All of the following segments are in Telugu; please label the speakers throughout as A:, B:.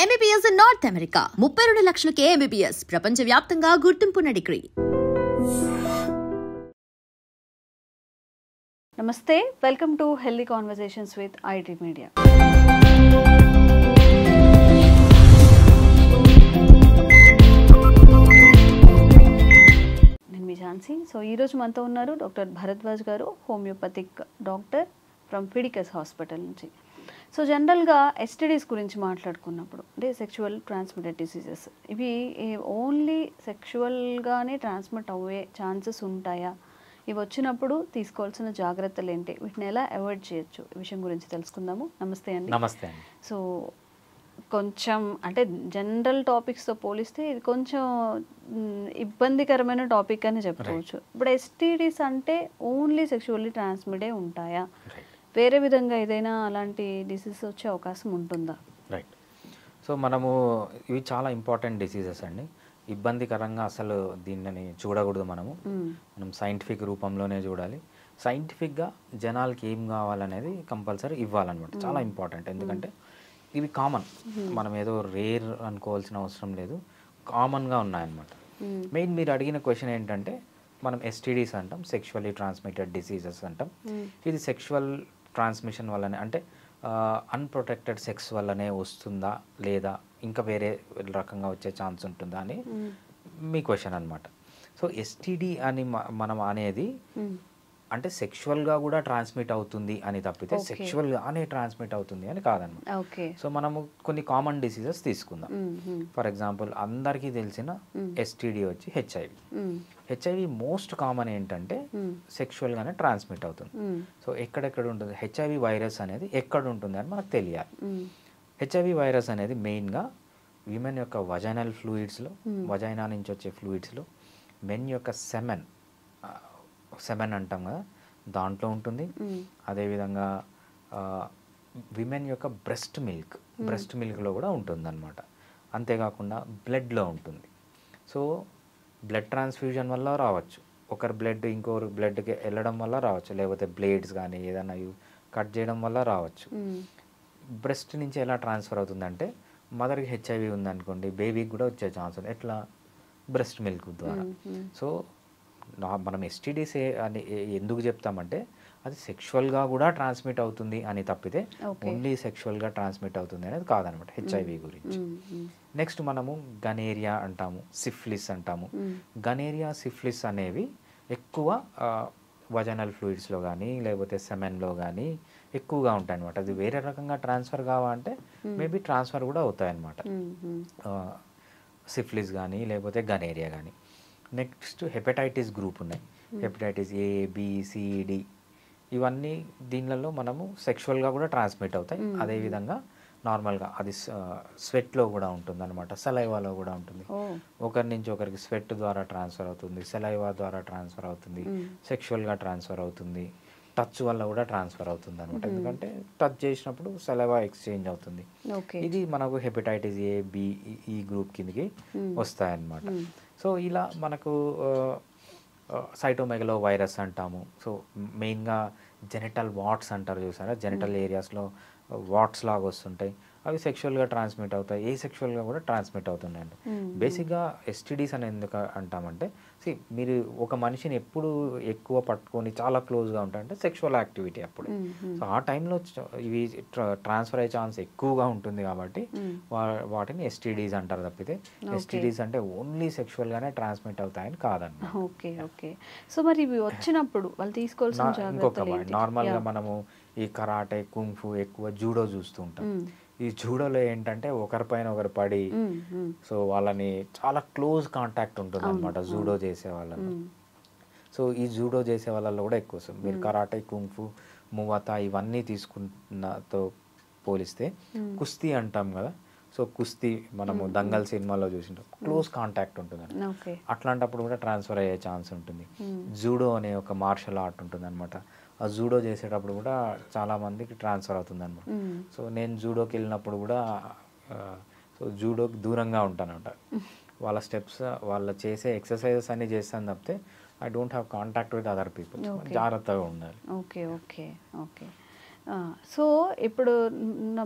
A: MBBS in North America. 32 లక్షలకే MBBS. ప్రపంచవ్యాప్తంగా గుర్తింపున్న డిగ్రీ.
B: నమస్తే, welcome to healthy conversations with IT media. నేను మీ ఝాన్సీ. సో ఈరోజు మనతో ఉన్నారు డాక్టర్ భరద్వాజ్ గారు, homeopathic doctor from Fidicus hospital నుంచి. సో జనరల్గా ఎస్టీడీస్ గురించి మాట్లాడుకున్నప్పుడు అంటే సెక్షువల్ ట్రాన్స్మిటెడ్ డిసీజెస్, ఇవి ఓన్లీ సెక్షువల్గానే ట్రాన్స్మిట్ అయ్యే ఛాన్సెస్ ఉంటాయా? ఇవి వచ్చినప్పుడు తీసుకోవాల్సిన జాగ్రత్తలు ఏంటి? వీటిని ఎలా అవాయిడ్ చేయొచ్చు? ఈ విషయం గురించి తెలుసుకుందాము. నమస్తే అండి.
C: నమస్తే అండి.
B: సో కొంచెం అంటే జనరల్ టాపిక్స్తో పోలిస్తే ఇది కొంచెం ఇబ్బందికరమైన టాపిక్ అని చెప్పుకోవచ్చు. ఇప్పుడు ఎస్టీడీస్ అంటే ఓన్లీ సెక్షువల్లీ ట్రాన్స్మిటే ఉంటాయా? వేరే విధంగా ఏదైనా అలాంటి డిసీజ్ వచ్చే అవకాశం ఉంటుందా?
C: రైట్. సో మనము ఇవి చాలా ఇంపార్టెంట్ డిసీజెస్ అండి. ఇబ్బందికరంగా అసలు దీనిని చూడకూడదు. మనం సైంటిఫిక్ రూపంలోనే చూడాలి. సైంటిఫిక్గా జనాలకి ఏం కావాలనేది కంపల్సరీ ఇవ్వాలన్నమాట. చాలా ఇంపార్టెంట్. ఎందుకంటే ఇవి కామన్, మనం ఏదో రేర్ అనుకోవాల్సిన అవసరం లేదు, కామన్గా ఉన్నాయన్నమాట. మెయిన్ మీరు అడిగిన క్వశ్చన్ ఏంటంటే, మనం ఎస్టీడీస్ అంటాం, సెక్షువల్లీ ట్రాన్స్మిటెడ్ డిసీజెస్ అంటాం. ఇది సెక్షువల్ ట్రాన్స్మిషన్ వల్లనే, అంటే అన్ప్రొటెక్టెడ్ సెక్స్ వల్లనే వస్తుందా లేదా ఇంకా వేరే రకంగా వచ్చే ఛాన్స్ ఉంటుందా అని మీ క్వశ్చన్ అనమాట. సో ఎస్టీడీ అని మనం అనేది అంటే సెక్షువల్గా కూడా ట్రాన్స్మిట్ అవుతుంది అని తప్పితే సెక్షువల్గానే ట్రాన్స్మిట్ అవుతుంది అని కాదనమాట. సో మనము కొన్ని కామన్ డిసీజెస్ తీసుకుందాం. ఫర్ ఎగ్జాంపుల్ అందరికీ తెలిసిన ఎస్టీడీ వచ్చి హెచ్ఐవి. హెచ్ఐవి మోస్ట్ కామన్ ఏంటంటే సెక్షువల్గానే ట్రాన్స్మిట్ అవుతుంది. సో ఎక్కడెక్కడ ఉంటుంది హెచ్ఐవి వైరస్ అనేది, ఎక్కడ ఉంటుంది అని మనకు తెలియాలి. హెచ్ఐవి వైరస్ అనేది మెయిన్గా విమెన్ యొక్క వజైనల్ ఫ్లూయిడ్స్లో, వజైనా నుంచి వచ్చే ఫ్లూయిడ్స్లో, మెన్ యొక్క సెమెన్ అంటాం కదా, దాంట్లో ఉంటుంది. అదేవిధంగా విమెన్ యొక్క బ్రెస్ట్ మిల్క్లో కూడా ఉంటుందన్నమాట. అంతేకాకుండా బ్లడ్లో ఉంటుంది. సో బ్లడ్ ట్రాన్స్ఫ్యూజన్ వల్ల రావచ్చు, ఒకరి బ్లడ్ ఇంకొకరి బ్లడ్కి వెళ్ళడం వల్ల రావచ్చు, లేకపోతే బ్లేడ్స్ కానీ ఏదైనా కట్ చేయడం వల్ల రావచ్చు. బ్రెస్ట్ నుంచి ఎలా ట్రాన్స్ఫర్ అవుతుందంటే, మదర్కి హెచ్ఐవి ఉందనుకోండి, బేబీకి కూడా వచ్చే ఛాన్స్ ఉంది. ఎట్లా? బ్రెస్ట్ మిల్క్ ద్వారా. సో మనం ఎస్టీడీస్ అని ఎందుకు చెప్తామంటే, అది సెక్షువల్గా కూడా ట్రాన్స్మిట్ అవుతుంది అని తప్పితే ఓన్లీ సెక్షువల్గా ట్రాన్స్మిట్ అవుతుంది అనేది కాదనమాట హెచ్ఐవి గురించి. నెక్స్ట్ మనము గనేరియా అంటాము, సిఫిలిస్ అంటాము. గనేరియా, సిఫిలిస్ అనేవి ఎక్కువ వజనల్ ఫ్లూయిడ్స్లో కానీ లేకపోతే సెమెన్లో కానీ ఎక్కువగా ఉంటాయి అనమాట. అది వేరే రకంగా ట్రాన్స్ఫర్ కావాలంటే మేబీ ట్రాన్స్ఫర్ కూడా అవుతాయి అన్నమాట, సిఫిలిస్ కానీ లేకపోతే గనేరియా కానీ. నెక్స్ట్ హెపటైటిస్ గ్రూప్ ఉన్నాయి. Hepatitis A, B, C, D, ఇవన్నీ దీనిలలో మనము సెక్షువల్గా కూడా ట్రాన్స్మిట్ అవుతాయి. అదేవిధంగా నార్మల్గా అది స్వెట్లో కూడా ఉంటుంది అనమాట, సలైవాలో కూడా ఉంటుంది. ఒకరి నుంచి ఒకరికి స్వెట్ ద్వారా ట్రాన్స్ఫర్ అవుతుంది, సలైవా ద్వారా ట్రాన్స్ఫర్ అవుతుంది, సెక్షువల్గా ట్రాన్స్ఫర్ అవుతుంది, టచ్ వల్ల కూడా ట్రాన్స్ఫర్ అవుతుంది అనమాట. ఎందుకంటే టచ్ చేసినప్పుడు సలైవా ఎక్స్చేంజ్ అవుతుంది. ఇది మనకు హెపటైటిస్ ఏ, బి, ఈ గ్రూప్ కిందకి వస్తాయన్నమాట. సో ఇలా మనకు సైటోమెగలో వైరస్ అంటాము. సో మెయిన్గా జెనిటల్ వాట్స్ అంటారు, చూసారా? జెనిటల్ ఏరియాస్లో వాట్స్ లాగా వస్తుంటాయి, అవి సెక్షువల్గా ట్రాన్స్మిట్ అవుతాయి, ఏ సెక్షువల్గా కూడా ట్రాన్స్మిట్ అవుతున్నాయండి. బేసిక్గా ఎస్టీడీస్ అని ఎందుకు అంటామంటే, మీరు ఒక మనిషిని ఎప్పుడు ఎక్కువ పట్టుకొని చాలా క్లోజ్గా ఉంటాయంటే సెక్షువల్ యాక్టివిటీ అప్పుడు. సో ఆ టైంలో ఇవి ట్రాన్స్ఫర్ అయ్యే ఛాన్స్ ఎక్కువగా ఉంటుంది కాబట్టి వాటిని ఎస్టీడీస్ అంటారు తప్పితే ఎస్టీడీస్ అంటే ఓన్లీ సెక్షువల్గానే ట్రాన్స్మిట్ అవుతాయని కాదన్నమాట.
B: Okay okay. సో మరి ఇవి వచ్చినప్పుడు వాళ్ళు తీసుకోవాల్సిన
C: ఇంకొక నార్మల్గా మనము ఈ కరాటే, కుంగ్ఫు, ఎక్కువ జూడో చూస్తూ ఉంటాం. ఈ జూడోలో ఏంటంటే ఒకరిపైన ఒకరు పడి, సో వాళ్ళని చాలా క్లోజ్ కాంటాక్ట్ ఉంటుంది అనమాట జూడో చేసే వాళ్ళలో. సో ఈ జూడో చేసే వాళ్ళలో కూడా ఎక్కువ వస్తుంది. మీరు కరాటే, కుంగ్ఫు, మువతా ఇవన్నీ తీసుకున్నతో పోలిస్తే కుస్తీ అంటాం కదా, సో కుస్తీ మనము దంగల్ సినిమాలో చూసింటాం, క్లోజ్ కాంటాక్ట్ ఉంటుంది. అట్లాంటప్పుడు కూడా ట్రాన్స్ఫర్ అయ్యే ఛాన్స్ ఉంటుంది. జూడో అనే ఒక మార్షల్ ఆర్ట్ ఉంటుంది అనమాట, ఆ జూడో చేసేటప్పుడు కూడా చాలా మందికి ట్రాన్స్ఫర్ అవుతుంది అనమాట. సో నేను జూడోకి వెళ్ళినప్పుడు కూడా సో జూడోకి దూరంగా ఉంటానంట. వాళ్ళ స్టెప్స్, వాళ్ళ చేసే ఎక్సర్సైజెస్ అన్నీ చేస్తాను తప్పితే I don't have contact with other people. జాగ్రత్తగా ఉండాలి.
B: Okay okay okay. సో ఇప్పుడు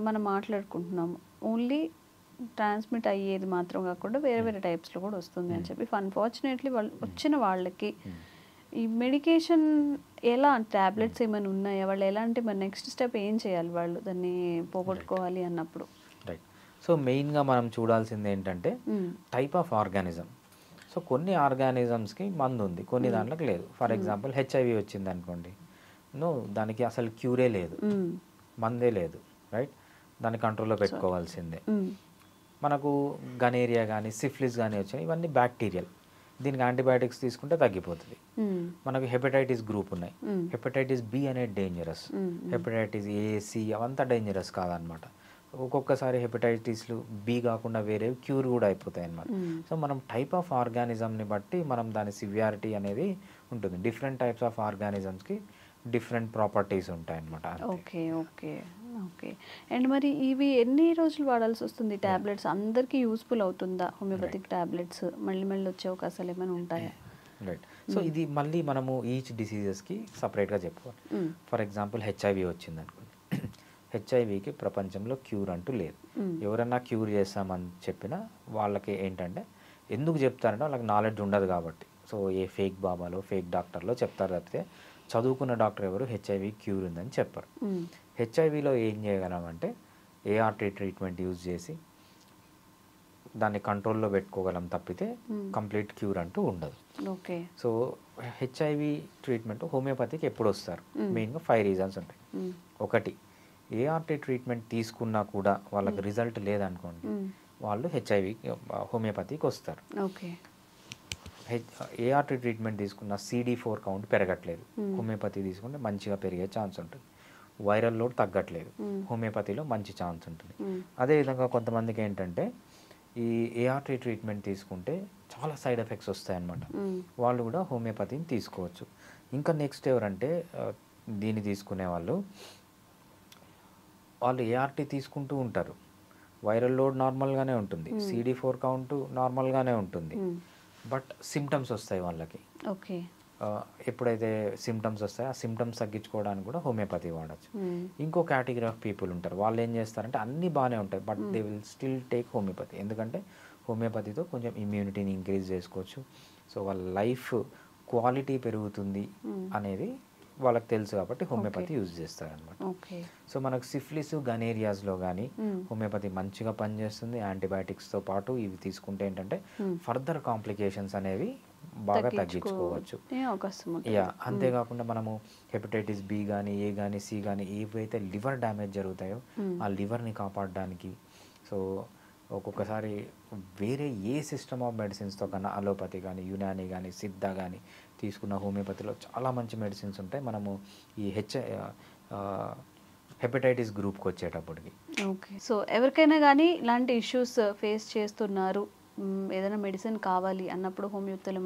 B: మనం మాట్లాడుకుంటున్నాం ఓన్లీ ట్రాన్స్మిట్ అయ్యేది మాత్రం కాకుండా వేరే వేరే టైప్స్లో కూడా వస్తుంది అని చెప్పి అన్ఫార్చునేట్లీ వాళ్ళు వచ్చిన వాళ్ళకి ఈ మెడికేషన్ ఎలా టాబ్లెట్స్ ఏమైనా ఉన్నాయా, వాళ్ళు ఎలా అంటే మరి నెక్స్ట్ స్టెప్ ఏం చేయాలి వాళ్ళు దాన్ని పోగొట్టుకోవాలి అన్నప్పుడు?
C: రైట్. సో మెయిన్గా మనం చూడాల్సింది ఏంటంటే టైప్ ఆఫ్ ఆర్గానిజం. సో కొన్ని ఆర్గానిజమ్స్కి మందు ఉంది, కొన్ని దాంట్లోకి లేదు. ఫర్ ఎగ్జాంపుల్ హెచ్ఐవి వచ్చింది అనుకోండి, దానికి అసలు క్యూరే లేదు, మందే లేదు, రైట్? దాన్ని కంట్రోల్లో పెట్టుకోవాల్సిందే. మనకు గనేరియా కానీ సిఫిలిస్ కానీ వచ్చినాయి, ఇవన్నీ బ్యాక్టీరియల్, దీనికి యాంటీబయాటిక్స్ తీసుకుంటే తగ్గిపోతుంది. మనకు హెపటైటిస్ గ్రూప్ ఉన్నాయి, హెపటైటిస్ బి అనేది డేంజరస్, హెపటైటిస్ ఏ, సి అవంతా డేంజరస్ కాదనమాట. ఒక్కొక్కసారి హెపటైటిస్లు బి కాకుండా వేరే క్యూర్ కూడా అయిపోతాయి అన్నమాట. సో మనం టైప్ ఆఫ్ ఆర్గానిజంని బట్టి మనం దాని సివియారిటీ అనేది ఉంటుంది. డిఫరెంట్ టైప్స్ ఆఫ్ ఆర్గానిజమ్స్కి డిఫరెంట్ ప్రాపర్టీస్ ఉంటాయి అన్నమాట.
B: Okay okay okay. అండ్ మరి ఇవి ఎన్ని రోజులు వాడాల్సి వస్తుంది టాబ్లెట్స్? అందరికీ యూస్ఫుల్ అవుతుందా హోమియోపతిక్ టాబ్లెట్స్? మళ్ళీ మళ్ళీ వచ్చే అవకాశాలు ఏమైనా ఉంటాయా?
C: రైట్. సో ఇది మళ్ళీ మనము ఈచ్ డిసీజెస్కి సపరేట్గా చెప్పుకోవాలి. ఫర్ ఎగ్జాంపుల్ హెచ్ఐవి వచ్చింది అనుకోండి, హెచ్ఐవికి ప్రపంచంలో క్యూర్ అంటూ లేదు. ఎవరన్నా క్యూర్ చేస్తామని చెప్పినా వాళ్ళకి ఏంటంటే ఎందుకు చెప్తారంటే వాళ్ళకి నాలెడ్జ్ ఉండదు కాబట్టి. సో ఏ ఫేక్ బాబాలో ఫేక్ డాక్టర్లో చెప్తారు తప్పితే చదువుకున్న డాక్టర్ ఎవరు హెచ్ఐవి క్యూర్ ఉందని చెప్పరు. హెచ్ఐవిలో ఏం చేయగలమంటే ఏఆర్టీ ట్రీట్మెంట్ యూజ్ చేసి దాన్ని కంట్రోల్లో పెట్టుకోగలం తప్పితే కంప్లీట్ క్యూర్ అంటూ ఉండదు.
B: ఓకే.
C: సో హెచ్ఐవి ట్రీట్మెంట్ హోమియోపతికి ఎప్పుడు వస్తారు? మెయిన్గా 5 రీజన్స్ ఉంటాయి. ఒకటి, ఏఆర్టీ ట్రీట్మెంట్ తీసుకున్నా కూడా వాళ్ళకి రిజల్ట్ లేదనుకోండి, వాళ్ళు హెచ్ఐవి హోమియోపతికి వస్తారు.
B: ఓకే.
C: ఏఆర్టీ ట్రీట్మెంట్ తీసుకున్న CD4 కౌంట్ పెరగట్లేదు, హోమియోపతి తీసుకుంటే మంచిగా పెరిగే ఛాన్స్ ఉంటుంది. వైరల్ లోడ్ తగ్గట్లేదు, హోమియోపతిలో మంచి ఛాన్స్ ఉంటుంది. అదేవిధంగా కొంతమందికి ఏంటంటే ఈ ఏఆర్టీ ట్రీట్మెంట్ తీసుకుంటే చాలా సైడ్ ఎఫెక్ట్స్ వస్తాయన్నమాట, వాళ్ళు కూడా హోమియోపతిని తీసుకోవచ్చు. ఇంకా నెక్స్ట్ ఎవరంటే దీన్ని తీసుకునే వాళ్ళు ఏఆర్టీ తీసుకుంటూ ఉంటారు, వైరల్ లోడ్ నార్మల్గానే ఉంటుంది, CD4 కౌంట్ నార్మల్గానే ఉంటుంది, బట్ సిమ్టమ్స్ వస్తాయి వాళ్ళకి.
B: ఓకే.
C: ఎప్పుడైతే సిమ్టమ్స్ వస్తాయో ఆ సిమ్టమ్స్ తగ్గించుకోవడానికి కూడా హోమియోపతి వాడచ్చు. ఇంకో కేటగిరీ ఆఫ్ పీపుల్ ఉంటారు, వాళ్ళు ఏం చేస్తారంటే అన్నీ బాగానే ఉంటాయి but they will still take homeopathy. ఎందుకంటే హోమియోపతితో కొంచెం ఇమ్యూనిటీని ఇంక్రీజ్ చేసుకోవచ్చు, సో వాళ్ళ లైఫ్ క్వాలిటీ పెరుగుతుంది అనేది వాళ్ళకి తెలుసు కాబట్టి హోమియోపతి యూజ్ చేస్తారనమాట. సో మనకు సిఫిలిస్ గనేరియాస్లో కానీ హోమియోపతి మంచిగా పనిచేస్తుంది. యాంటీబయాటిక్స్తో పాటు ఇవి తీసుకుంటే ఏంటంటే ఫర్దర్ కాంప్లికేషన్స్ అనేవి బాగా తగ్గించుకోవచ్చు. అంతేకాకుండా మనము హెపటైటిస్ బి కానీ ఏ కానీ సి కానీ ఏవైతే లివర్ డ్యామేజ్ జరుగుతాయో ఆ లివర్ని కాపాడడానికి, సో ఒక్కొక్కసారి వేరే ఏ సిస్టమ్ ఆఫ్ మెడిసిన్స్తో కన్నా అలోపతి కానీ యునాని కానీ సిద్ధ కానీ తీసుకున్న హోమియోపతిలో చాలా మంచి మెడిసిన్స్ ఉంటాయి. మనము ఈ హెపటైటిస్ గ్రూప్కి వచ్చేటప్పటికి.
B: ఓకే. సో ఎవరికైనా కానీ ఇలాంటి ఇష్యూస్ ఫేస్ చేస్తున్నారు, ఏదైనా మెడిసిన్ కావాలి అన్నప్పుడు హోమియోపతిలో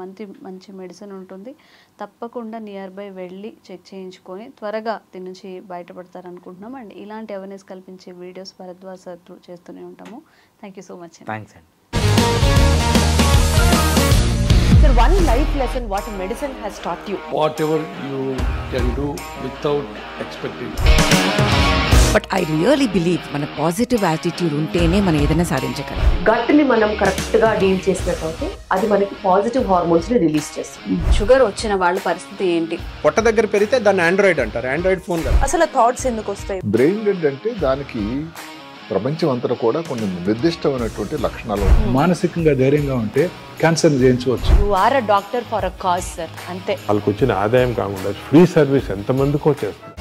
B: మంచి మెడిసిన్ ఉంటుంది, తప్పకుండా నియర్ బై వెళ్ళి చెక్ చేయించుకొని త్వరగా దీని నుంచి బయటపడతారు అనుకుంటున్నాం. అండ్ ఇలాంటి అవేర్నెస్ కల్పించే వీడియోస్ భరద్వాజ్ సార్ త్రూ చేస్తూనే ఉంటాము. Thank you so much.
C: Thanks అండి.
D: Sir, one life lesson what medicine has taught you.
E: Whatever you can do without expecting.
F: But I really believe మన పాజిటివ్ యాటిట్యూడ్ ఉంటేనే మనం ఏదైనా సాధించగలం.
D: గట్ ని మనం కరెక్ట్ గా డీల్ చేసినట్లయితే అది మనకి పాజిటివ్ హార్మోన్స్ ని రిలీజ్ చేస్తుంది.
B: షుగర్ వచ్చిన వాళ్ళ పరిస్థితి ఏంటి?
G: పొట్ట దగ్గర పెరిగితే దాన్ని ఆండ్రాయిడ్ అంటారు, ఆండ్రాయిడ్ ఫోన్ కదా.
D: అసలు థాట్స్ ఎందుకు వస్తాయి?
H: బ్రెయిన్ డెడ్ అంటే దానికి ప్రపంచం అంతా కూడా కొన్ని నిర్దిష్టమైనటువంటి లక్షణాలు.
E: మానసికంగా ధైర్యంగా ఉంటే క్యాన్సర్ జయించవచ్చు.
D: You are a doctor for a cause sir, అంతే.
I: వాళ్ళకి వచ్చిన ఆదాయం కాకుండా ఫ్రీ సర్వీస్ ఎంతమందికో చేస్తారు.